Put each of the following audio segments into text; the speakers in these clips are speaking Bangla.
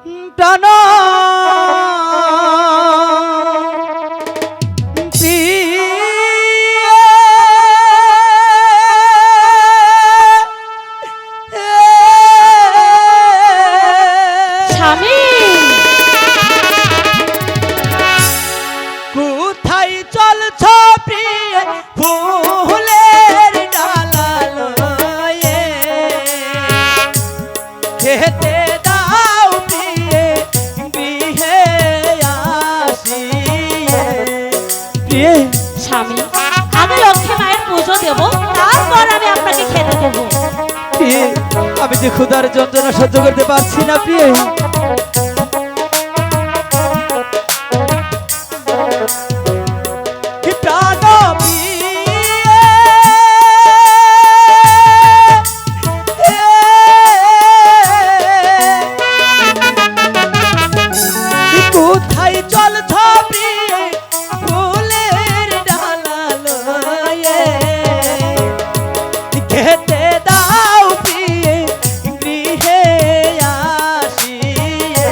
প্রাণ কোথায় চলছ প্রিয় ফুলের ডালা লয়ে খেতে দাও প্রিয়ে গৃহে আসিয়ে। প্রিয়ে স্বামী, আমি লক্ষ্মী মায়ের পুজো দেব, তারপর আমি আপনাকে খেতে দেবো। প্রিয়ে, আমি যে ক্ষুধার যন্ত্রণা সহ্য করতে পারছি না প্রিয়ে। কোথায় চলছ প্রিয়ে ফুলের ডালা লয়ে খেতে দাও প্রিয়ে গৃহে আসিয়ে।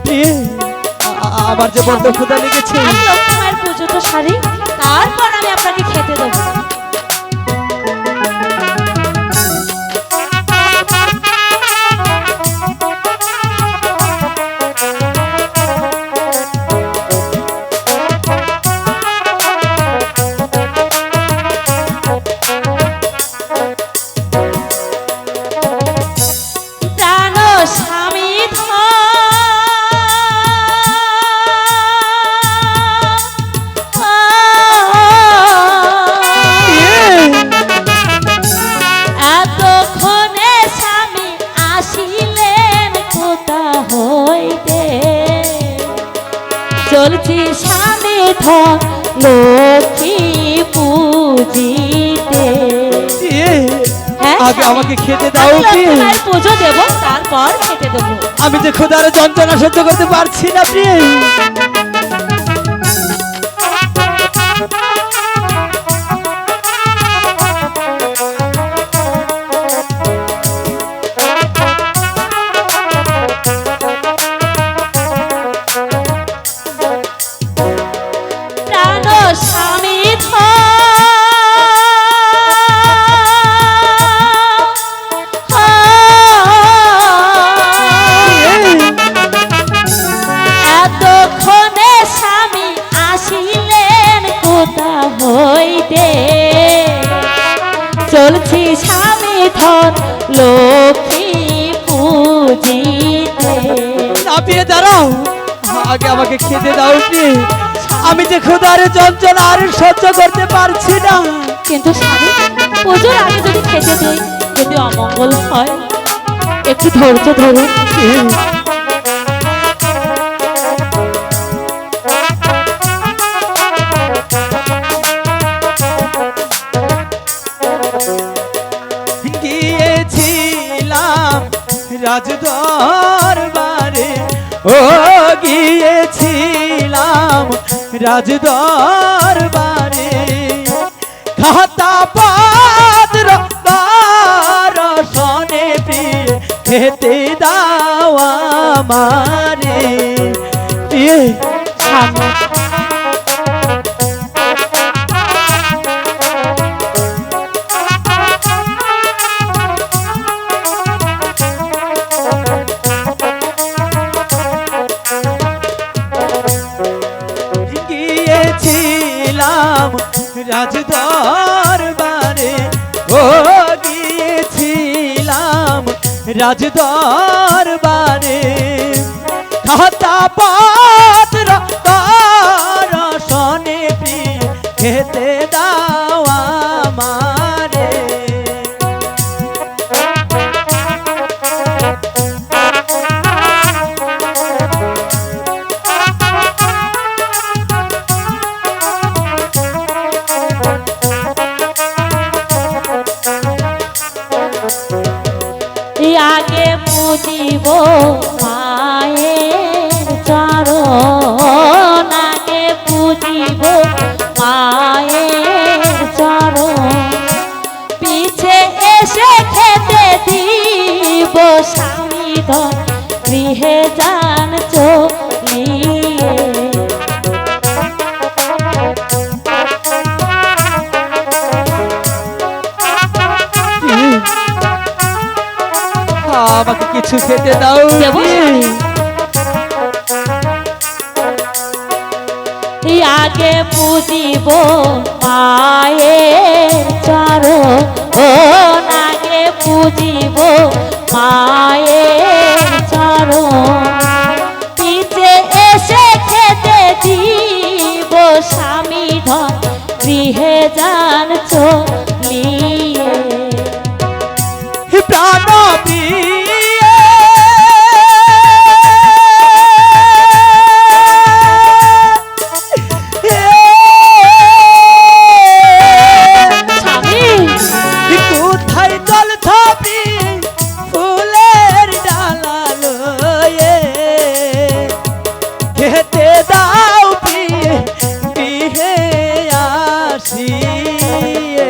প্রিয়ে, আমার যে বড্ড ক্ষুধা লেগেছে। আমি লক্ষ্মী মায়ের পুজোটা সারি, তারপর আমি আপনাকে খেতে দেবো। চলছি স্বামী ধন লক্ষ্মী পুজিতে। আগে আমাকে খেতে দাও প্রিয়ে। পুজো দেব, তারপর খেতে দেবো। আমি যে ক্ষুধার যন্ত্রণা সহ্য করতে পারছি না প্রিয়ে। চলছি স্বামী ধন লক্ষ্মী পুজিতে। প্রিয়ে দাঁড়াও, আগে আমাকে খেতে দাও প্রিয়ে। আমি যে ক্ষুধার যন্ত্রণা আর সহ্য করতে পারছি না। কিন্তু স্বামী, পুজোর আগে যদি খেতে দেই, যদি অমঙ্গল হয়, একটু ধৈর্য ধরুন। গিয়েছিলাম রাজদরবারে, ও গিয়েছিলাম রাজদরবারে, খাতা পত্র দর্শনে প্রিয়ে খেতে দাও আমারে। প্রিয়ে, গিয়েছিলাম রাজদরবারে, ও গিয়েছিলাম রাজদরবারে, খাতা পত্র দর্শনে প্রিয়ে খেতে দাও আমারে। আগে পুজিব মায়ের চরণ, আগে পুজিব মায়ের চরণ, পিছে এসে খেতে দিব স্বামী ধন গৃহে যান চলিয়ে। আমাকে কিছু খেতে দাও দেবো কি? আগে পুজিব মায়ের চরণ, আগে পুজিব মায়ের চরণ, পিছে এসে খেতে দিব স্বামী ধন গৃহে যান চলিয়ে। প্রাণ প্রিয় স্বামী কোথায় জল থাপি ফুলের ডালা লয়ে খেতে দাও প্রিয়ে বিহে আসিয়ে।